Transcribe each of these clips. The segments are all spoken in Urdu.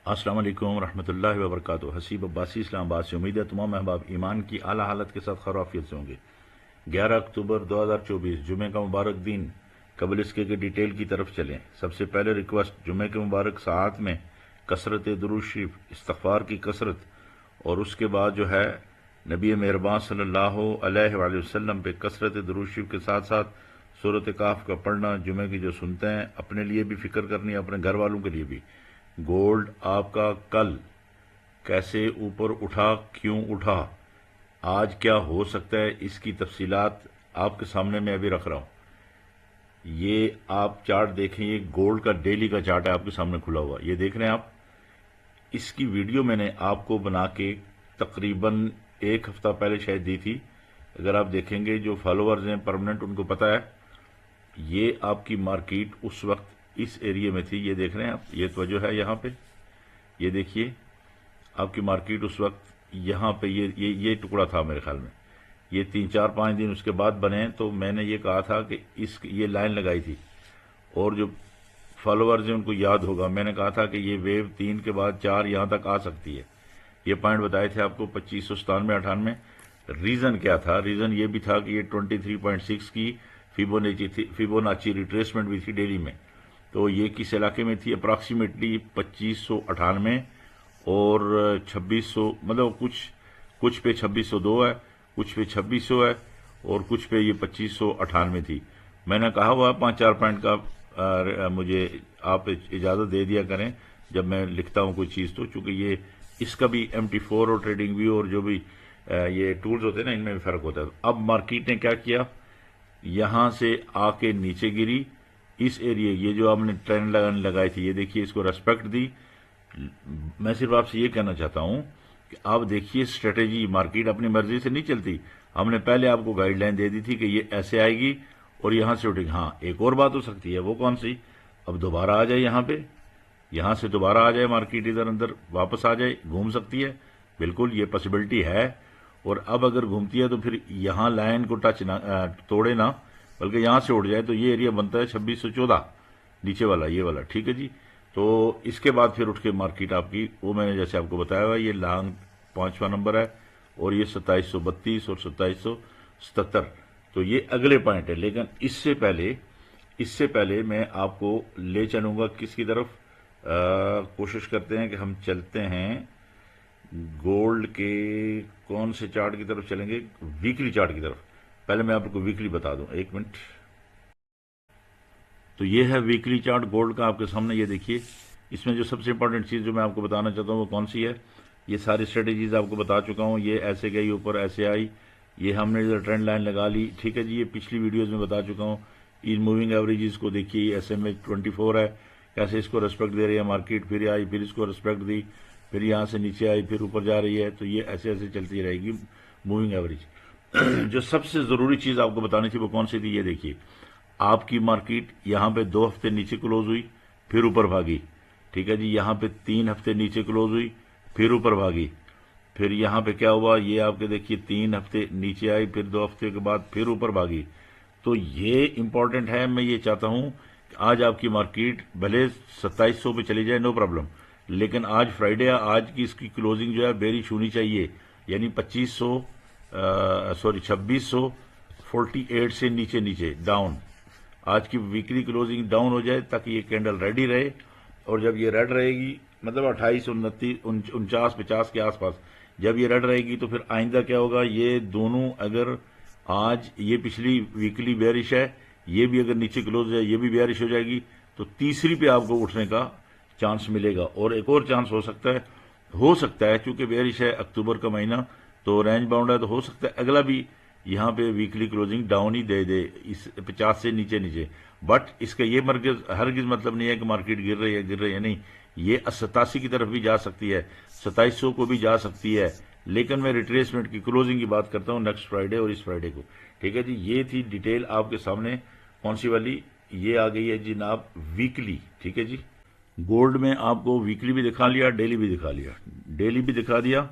السلام علیکم ورحمۃ اللہ وبرکاتہ۔ حسیب عباسی اسلام آباد سے امید ہے تمام احباب ایمان کی اعلیٰ حالت کے ساتھ خیریت سے ہوں گے۔ 11 اکتوبر 2024 جمعے کا مبارک دن۔ قبل اس کے ڈیٹیل کی طرف چلیں۔ سب سے پہلے ریکویسٹ، جمعے کے مبارک ساعت میں کثرت درود شریف، استغفار کی کثرت، اور اس کے بعد جو ہے نبی مہربان صلی اللہ علیہ وآلہ وسلم پہ کثرت درود شریف کے ساتھ ساتھ سورۃ کہف کا پڑھنا، جمعے کی جو سنتے ہیں اپنے لیے بھی فکر کرنی ہے، اپنے گھر والوں کے لیے بھی۔ گولڈ آپ کا کل کیسے اوپر اٹھا، کیوں اٹھا، آج کیا ہو سکتا ہے، اس کی تفصیلات آپ کے سامنے میں ابھی رکھ رہا ہوں۔ یہ آپ چارٹ دیکھیں، یہ گولڈ کا ڈیلی کا چارٹ ہے آپ کے سامنے کھلا ہوا، یہ دیکھ رہے ہیں آپ۔ اس کی ویڈیو میں نے آپ کو بنا کے تقریباً 1 ہفتہ پہلے شاید دی تھی۔ اگر آپ دیکھیں گے جو فالوورز ہیں پرماننٹ، ان کو پتہ ہے یہ آپ کی مارکیٹ اس وقت اس ایریے میں تھی۔ یہ دیکھ رہے ہیں آپ، یہ توجہ ہے یہاں پہ، یہ دیکھیے آپ کی مارکیٹ اس وقت یہاں پہ یہ ٹکڑا تھا میرے خیال میں۔ یہ 3-4-5 دن اس کے بعد بنے، تو میں نے یہ کہا تھا کہ یہ لائن لگائی تھی، اور جو فالوورز ہیں ان کو یاد ہوگا، میں نے کہا تھا کہ یہ ویو 3 کے بعد 4 یہاں تک آ سکتی ہے۔ یہ پوائنٹ بتائے تھے آپ کو 2597-98۔ ریزن کیا تھا؟ ریزن یہ بھی تھا کہ یہ 23.6 کی فیبوناچی ریٹریسمنٹ بھی تھی ڈیلی میں، تو یہ کس علاقے میں تھی؟ اپراکسیمیٹلی 2598 اور 2600، مطلب کچھ پہ 2602 ہے، کچھ پہ 2600 ہے، اور کچھ پہ یہ 2598 تھی۔ میں نے کہا ہوا 5-4 پوائنٹ کا مجھے آپ اجازت دے دیا کریں جب میں لکھتا ہوں کوئی چیز، تو چونکہ یہ اس کا بھی MT4 اور ٹریڈنگ ویو اور جو بھی یہ ٹولز ہوتے ہیں نا، ان میں بھی فرق ہوتا ہے۔ اب مارکیٹ نے کیا کیا، یہاں سے آ کے نیچے گری اس ایریے، یہ جو آپ نے ٹرینڈ لگائی تھی، یہ دیکھیے اس کو ریسپیکٹ دی۔ میں صرف آپ سے یہ کہنا چاہتا ہوں کہ آپ دیکھیے اسٹریٹجی، مارکیٹ اپنی مرضی سے نہیں چلتی۔ ہم نے پہلے آپ کو گائیڈ لائن دے دی تھی کہ یہ ایسے آئے گی اور یہاں سے اٹھے گی۔ ہاں، ایک اور بات ہو سکتی ہے، وہ کون سی؟ اب دوبارہ آ جائے یہاں پہ، یہاں سے دوبارہ آ جائے مارکیٹ، ادھر اندر واپس آ جائے، گھوم سکتی ہے، بالکل یہ پاسبلٹی ہے۔ اور اب اگر گھومتی ہے تو پھر یہاں لائن کو توڑے نہ، بلکہ یہاں سے اٹھ جائے، تو یہ ایریا بنتا ہے 2614 نیچے والا، یہ والا، ٹھیک ہے جی۔ تو اس کے بعد پھر اٹھ کے مارکیٹ آپ کی، وہ میں نے جیسے آپ کو بتایا ہوا، یہ لانگ 5واں نمبر ہے، اور یہ 2732 اور 2777، تو یہ اگلے پوائنٹ ہے۔ لیکن اس سے پہلے میں آپ کو لے چلوں گا کس کی طرف؟ کوشش کرتے ہیں کہ ہم چلتے ہیں گولڈ کے کون سے چارٹ کی طرف چلیں گے؟ ویکلی چارٹ کی طرف۔ پہلے میں آپ کو ویکلی بتا دوں، ایک منٹ۔ تو یہ ہے ویکلی چارٹ گولڈ کا آپ کے سامنے، یہ دیکھیے۔ اس میں جو سب سے امپورٹنٹ چیز جو میں آپ کو بتانا چاہتا ہوں وہ کون سی ہے؟ یہ ساری اسٹریٹجیز آپ کو بتا چکا ہوں۔ یہ ایسے گئی اوپر، ایسے آئی، یہ ہم نے ادھر ٹرینڈ لائن لگا لی، ٹھیک ہے جی۔ یہ پچھلی ویڈیوز میں بتا چکا ہوں۔ ان موونگ ایوریجز کو دیکھیے، SMA 24 ہے، کیسے اس کو ریسپیکٹ دے رہی ہے مارکیٹ، پھر آئی، پھر اس کو ریسپیکٹ دی، پھر یہاں سے نیچے آئی، پھر اوپر جا رہی ہے، تو یہ ایسے ایسے چلتی رہے گی موونگ ایوریج۔ جو سب سے ضروری چیز آپ کو بتانی تھی وہ کون سی تھی؟ یہ دیکھیے، آپ کی مارکیٹ یہاں پہ 2 ہفتے نیچے کلوز ہوئی، پھر اوپر بھاگی، ٹھیک ہے جی۔ یہاں پہ 3 ہفتے نیچے کلوز ہوئی، پھر اوپر بھاگی، پھر یہاں پہ کیا ہوا، یہ آپ کے دیکھیے 3 ہفتے نیچے آئی، پھر 2 ہفتے کے بعد پھر اوپر بھاگی۔ تو یہ امپورٹنٹ ہے۔ میں یہ چاہتا ہوں کہ آج آپ کی مارکیٹ بھلے 2700 پہ چلی جائے، نو پرابلم، لیکن آج فرائیڈے ہے، آج کی اس کی کلوزنگ جو ہے بیریش ہونی چاہیے، یعنی 2648 سے نیچے ڈاؤن۔ آج کی ویکلی کلوزنگ ڈاؤن ہو جائے تاکہ یہ کینڈل ریڈی رہے، اور جب یہ ریڈ رہے گی، مطلب 28 49 50 کے آس پاس جب یہ ریڈ رہے گی، تو پھر آئندہ کیا ہوگا؟ یہ دونوں، اگر آج یہ پچھلی ویکلی بیئرش ہے، یہ بھی اگر نیچے کلوز ہو جائے، یہ بھی بیئرش ہو جائے گی، تو تیسری پہ آپ کو اٹھنے کا چانس ملے گا۔ اور ایک اور چانس ہو سکتا ہے چونکہ بیئرش ہے، اکتوبر کا مہینہ تو رینج باؤنڈ ہے، تو ہو سکتا ہے اگلا بھی یہاں پہ ویکلی کلوزنگ ڈاؤن ہی دے اس 50 سے نیچے۔ بٹ اس کا یہ ہرگز مطلب نہیں ہے کہ مارکیٹ گر رہی ہے، نہیں، یہ 87 کی طرف بھی جا سکتی ہے، 2700 کو بھی جا سکتی ہے، لیکن میں ریٹریسمنٹ کی کلوزنگ کی بات کرتا ہوں نیکسٹ فرائیڈے اور اس فرائیڈے کو، ٹھیک ہے جی۔ یہ تھی ڈیٹیل آپ کے سامنے، کون سی والی؟ یہ آ گئی ہے جناب ویکلی، ٹھیک ہے جی۔ گولڈ میں آپ کو ویکلی بھی دکھا لیا، ڈیلی بھی دکھا لیا، ڈیلی بھی دکھا دیا،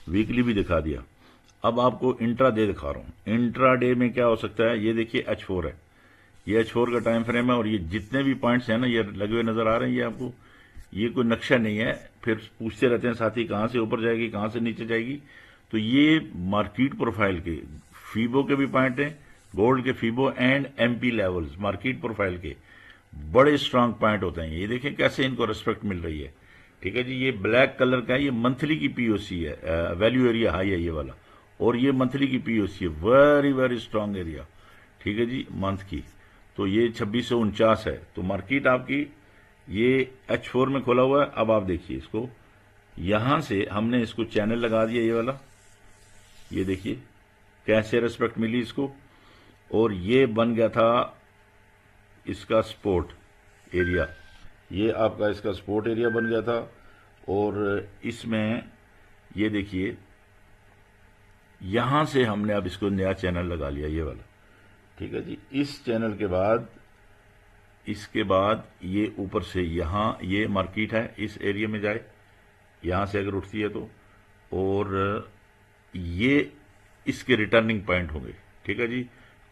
ویکلی بھی دکھا دیا۔ اب آپ کو انٹرا ڈے دکھا رہا ہوں۔ انٹرا ڈے میں کیا ہو سکتا ہے؟ یہ دیکھیے H4 ہے، یہ H4 کا ٹائم فریم ہے، اور یہ جتنے بھی پوائنٹس ہیں نا، یہ لگے ہوئے نظر آ رہے ہیں، یہ آپ کو یہ کوئی نقشہ نہیں ہے. پھر پوچھتے رہتے ہیں ساتھی کہاں سے اوپر جائے گی, کہاں سے نیچے جائے گی. تو یہ مارکیٹ پروفائل کے فیبو کے بھی پوائنٹ ہیں, گولڈ کے fibo and M P levels market profile کے بڑے اسٹرانگ پوائنٹ ہوتے ہیں. یہ دیکھیں کیسے ان کو ریسپیکٹ مل رہی ہے. ٹھیک ہے جی, یہ بلیک کلر کا ہے, یہ منتھلی کی پی او سی ہے, ویلیو ایریا ہائی ہے یہ والا, اور یہ منتھلی کی پی او سی ہے, ویری ویری اسٹرانگ ایریا. ٹھیک ہے جی, منتھ کی. تو یہ 2649 ہے. تو مارکیٹ آپ کی یہ H4 میں کھولا ہوا ہے. اب آپ دیکھیے اس کو, یہاں سے ہم نے اس کو چینل لگا دیا یہ والا, یہ دیکھیے کیسے ریسپیکٹ ملی اس کو, اور یہ بن گیا تھا اس کا سپورٹ ایریا. یہ آپ کا اس کا سپورٹ ایریا بن گیا تھا, اور اس میں یہ دیکھیے یہاں سے ہم نے اب اس کو نیا چینل لگا لیا یہ والا. ٹھیک ہے جی, اس چینل کے بعد اس کے بعد یہ اوپر سے یہاں یہ مارکیٹ ہے, اس ایریا میں جائے یہاں سے اگر اٹھتی ہے تو, اور یہ اس کے ریٹرننگ پوائنٹ ہوں گے. ٹھیک ہے جی,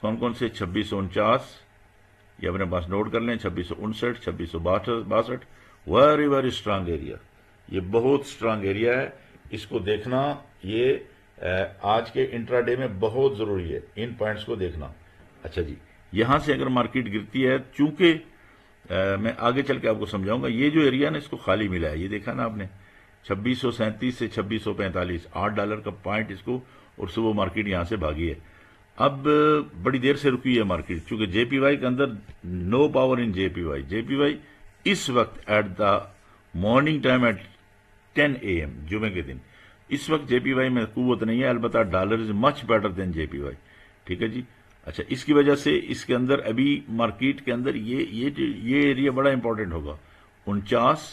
کون کون سے 2649 یہ اپنے پاس نوٹ کر لیں, 2659 2662, ویری ویری اسٹرانگ ایریا. یہ بہت اسٹرانگ ایریا ہے, اس کو دیکھنا یہ آج کے انٹرا ڈے میں بہت ضروری ہے, ان پوائنٹس کو دیکھنا. اچھا جی, یہاں سے اگر مارکیٹ گرتی ہے, چونکہ میں آگے چل کے آپ کو سمجھاؤں گا, یہ جو ایریا نا اس کو خالی ملا ہے, یہ دیکھا نا آپ نے 2637 سے 2645 $8 کا پوائنٹ اس کو, اور صبح مارکیٹ یہاں سے بھاگی ہے. اب بڑی دیر سے رکی ہے مارکیٹ, چونکہ جے پی وائی کے اندر no power in J P Y. J P Y اس وقت at the morning time at 10 AM جمعے کے دن اس وقت جے پی وائی میں قوت نہیں ہے, البتہ dollar is much better than J P Y. ٹھیک ہے جی. اچھا, اس کی وجہ سے اس کے اندر ابھی مارکیٹ کے اندر یہ ایریا بڑا امپورٹنٹ ہوگا, 49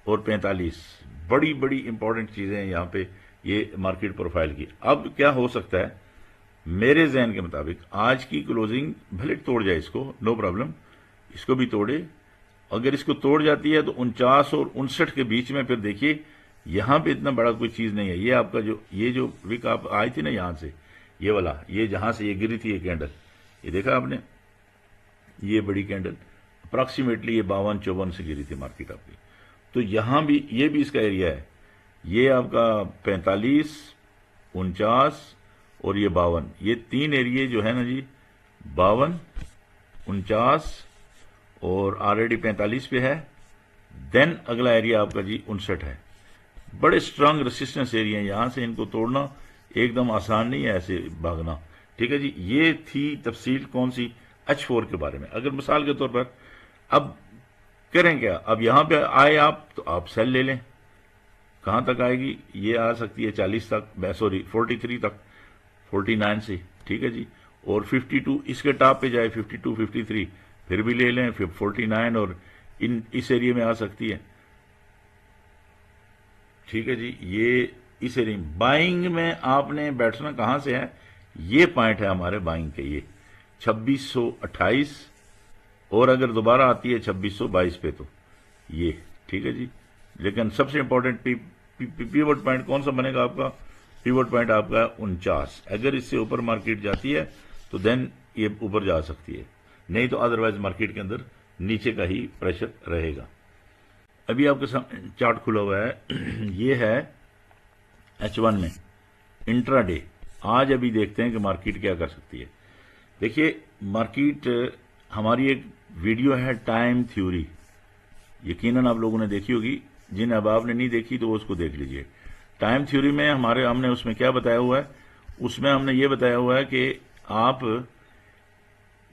اور 45 بڑی بڑی امپورٹنٹ چیزیں ہیں یہاں پہ یہ مارکیٹ پروفائل کی. اب کیا ہو سکتا ہے میرے ذہن کے مطابق, آج کی کلوزنگ بھلے توڑ جائے اس کو, نو پرابلم, اس کو بھی توڑے. اگر اس کو توڑ جاتی ہے تو 49 اور 59 کے بیچ میں پھر دیکھیے یہاں پہ اتنا بڑا کوئی چیز نہیں ہے. یہ آپ کا یہ جو وک آپ آئی تھی نا یہاں سے, یہ والا, یہ جہاں سے یہ گری تھی یہ کینڈل, یہ دیکھا آپ نے, یہ بڑی کینڈل اپراکسیمیٹلی یہ 52-54 سے گری تھی مارکیٹ آپ کی. تو یہاں بھی یہ بھی اس کا ایریا ہے, یہ آپ کا 45, 49 اور یہ 52, یہ تین ایریے جو ہے نا جی, 52, 49 اور آلریڈی 45 پہ ہے. دین اگلا ایریا آپ کا جی 59 ہے. بڑے اسٹرانگ ریسسٹنس ایریا ہیں, یہاں سے ان کو توڑنا ایک دم آسان نہیں ہے ایسے بھاگنا. ٹھیک ہے جی, یہ تھی تفصیل کون سی H4 کے بارے میں. اگر مثال کے طور پر اب کریں کیا, اب یہاں پہ آئے آپ تو آپ سیل لے لیں. کہاں تک آئے گی, یہ آ سکتی ہے 40 تک, سوری 43 تک, 49 سے. ٹھیک ہے جی, اور 52 اس کے ٹاپ پہ جائے, 52 53 پھر بھی لے لیں, پھر 49 اور اس ایریا میں آ سکتی ہے. ٹھیک ہے جی, یہ اس ایریا میں بائنگ میں آپ نے بیٹھنا کہاں سے ہے, یہ پوائنٹ ہے ہمارے بائنگ کے, یہ 2628, اور اگر دوبارہ آتی ہے 2622 پہ تو یہ. ٹھیک ہے جی, لیکن سب سے امپورٹنٹ پیوٹ پوائنٹ کون سا بنے گا آپ کا, پیوٹ پوائنٹ آپ کا 49. اگر اس سے اوپر مارکیٹ جاتی ہے تو دین یہ اوپر جا سکتی ہے, نہیں تو ادروائز مارکیٹ کے اندر نیچے کا ہی پریشر رہے گا. ابھی آپ کے سامنے چارٹ کھلا ہوا ہے, یہ ہے H1 میں انٹرا ڈے. آج ابھی دیکھتے ہیں کہ مارکیٹ کیا کر سکتی ہے. دیکھیے مارکیٹ, ہماری ایک ویڈیو ہے ٹائم تھیوری, یقیناً آپ لوگوں نے دیکھی ہوگی, جن احباب نے نہیں دیکھی تو وہ اس کو دیکھ لیجئے. ٹائم تھیوری میں ہم نے اس میں کیا بتایا ہوا ہے, اس میں ہم نے یہ بتایا ہوا ہے کہ آپ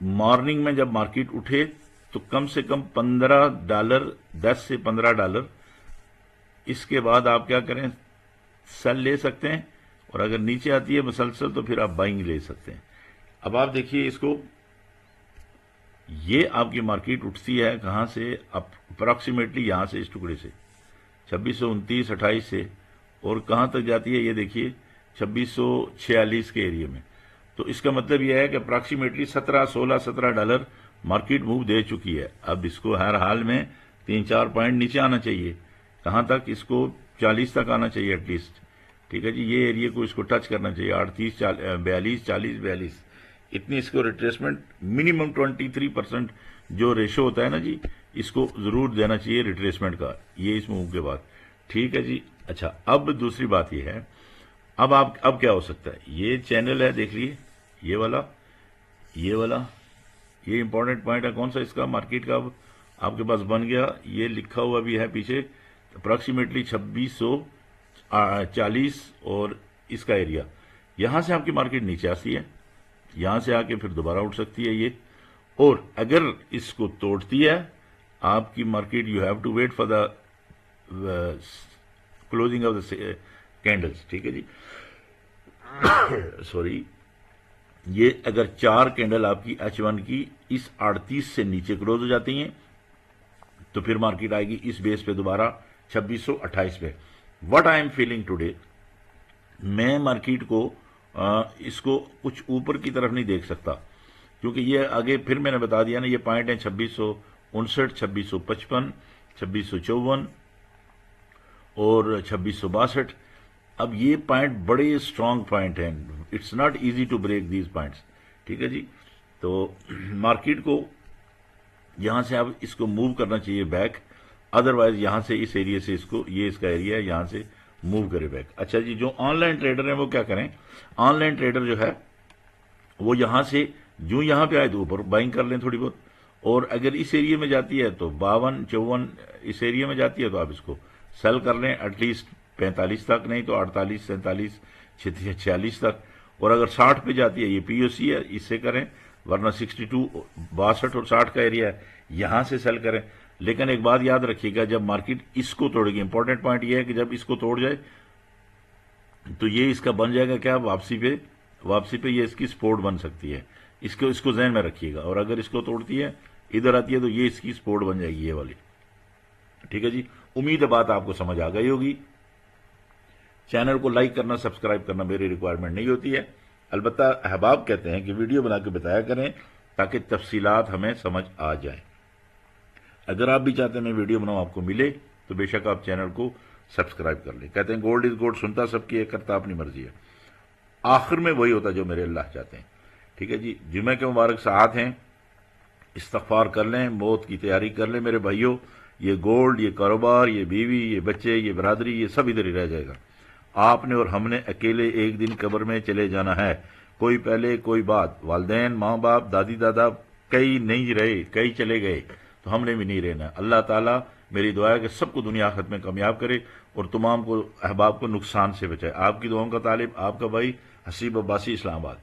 مارننگ میں جب مارکیٹ اٹھے تو کم سے کم $15, 10 سے $15, اس کے بعد آپ کیا کریں, سیل لے سکتے ہیں, اور اگر نیچے آتی ہے مسلسل تو پھر آپ بائنگ لے سکتے ہیں. اب آپ دیکھیے اس کو, یہ آپ کی مارکیٹ اٹھتی ہے کہاں سے, اپراکسیمیٹلی یہاں سے, اس ٹکڑے سے 2629 28 سے, اور کہاں تک جاتی ہے یہ دیکھیے 2646 کے ایریا میں. تو اس کا مطلب یہ ہے کہ اپراکسیمیٹلی $17 مارکیٹ موو دے چکی ہے. اب اس کو ہر حال میں 3-4 پوائنٹ نیچے آنا چاہیے, کہاں تک, اس کو 40 تک آنا چاہیے ایٹ لیسٹ. ٹھیک ہے جی, یہ ایریا کو اس کو ٹچ کرنا چاہیے, 38 42 40 42, اتنی اس کو ریٹریسمنٹ منیمم 23% جو ریشو ہوتا ہے نا جی, اس کو ضرور دینا چاہیے ریٹریسمنٹ کا، یہ اس موو کے بعد. ٹھیک ہے جی. اچھا اب دوسری بات یہ ہے، اب کیا ہو سکتا ہے، یہ چینل ہے دیکھ لیے، یہ والا یہ امپورٹنٹ پوائنٹ ہے کون سا اس کا، مارکیٹ کا اب آپ کے پاس بن گیا. یہ لکھا ہوا بھی ہے پیچھے اپراکسیمیٹلی 2640 اور اس کا ایریا. یہاں سے آپ کی مارکیٹ نیچے آتی ہے، یہاں سے آ کے پھر دوبارہ اٹھ سکتی ہے یہ، اور اگر اس کو توڑتی ہے آپ کی market you have to wait for the closing of the candles. ٹھیک ہے جی. سوری، یہ اگر 4 کینڈل آپ کی H1 کی اس 38 سے نیچے کلوز ہو جاتی ہیں تو پھر مارکیٹ آئے گی اس بیس پہ دوبارہ 2628 پہ. What I am feeling today, میں مارکیٹ کو اس کو کچھ اوپر کی طرف نہیں دیکھ سکتا، کیونکہ یہ آگے پھر میں نے بتا دیا نا، یہ پوائنٹ ہیں 2659 2655 2654 اور 2662. اب یہ پوائنٹ بڑے اسٹرانگ پوائنٹ ہیں، it's not easy to break these points. ٹھیک ہے جی. تو مارکیٹ کو یہاں سے اب اس کو موو کرنا چاہیے بیک، ادروائز یہاں سے اس ایریا سے اس کو، یہ اس کا ایریا ہے، یہاں سے موو کرے بیک. اچھا جی، جو آن لائن ٹریڈر ہیں وہ کیا کریں، آن لائن ٹریڈر جو ہے وہ یہاں سے جو یہاں پہ آئے تو اوپر بائنگ کر لیں تھوڑی بہت، اور اگر اس ایریا میں جاتی ہے تو 52 54 اس ایریا میں جاتی ہے تو آپ اس کو سیل کر لیں ایٹ لیسٹ 45 تک، نہیں تو 48 47 46 تک. اور اگر 60 پہ جاتی ہے، یہ پی او سی ہے، اس سے کریں، ورنہ 62 62 اور 60 کا ایریا ہے، یہاں سے سیل کریں. لیکن ایک بات یاد رکھیے گا، جب مارکیٹ اس کو توڑے گی، امپورٹنٹ پوائنٹ یہ ہے کہ جب اس کو توڑ جائے تو یہ اس کا بن جائے گا کیا، واپسی پہ یہ اس کی سپورٹ بن سکتی ہے. اس کو ذہن میں رکھیے گا. اور اگر اس کو توڑتی ہے ادھر آتی ہے تو یہ اس کی سپورٹ بن جائے گی، یہ والی. ٹھیک ہے جی. امید ہے بات آپ کو سمجھ آ گئی ہوگی. چینل کو لائک کرنا، سبسکرائب کرنا میری ریکوائرمنٹ نہیں ہوتی ہے، البتہ احباب کہتے ہیں کہ ویڈیو بنا کے بتایا کریں تاکہ تفصیلات ہمیں سمجھ آ جائیں. اگر آپ بھی چاہتے ہیں میں ویڈیو بناؤں آپ کو ملے تو بے شک آپ چینل کو سبسکرائب کر لیں. کہتے ہیں گولڈ از گولڈ، سنتا سب کی ہے، کرتا اپنی مرضی ہے. آخر میں وہی ہوتا جو میرے اللہ چاہتے ہیں. ٹھیک ہے جی. جمعہ کے مبارک ساعت ہیں، استغفار کر لیں، موت کی تیاری کر لیں میرے بھائیوں. یہ گولڈ، یہ کاروبار، یہ بیوی، یہ بچے، یہ برادری، یہ سب ادھر ہی رہ جائے گا. آپ نے اور ہم نے اکیلے ایک دن قبر میں چلے جانا ہے. کوئی پہلے کوئی بعد، والدین، ماں باپ، دادی دادا کئی نہیں رہے، کئی چلے گئے، تو ہم نے بھی نہیں رہنا. اللہ تعالیٰ میری دعا ہے کہ سب کو دنیا آخرت میں کامیاب کرے اور تمام کو احباب کو نقصان سے بچائے. آپ کی دعاؤں کا طالب، آپ کا بھائی حسیب عباسی، اسلام آباد.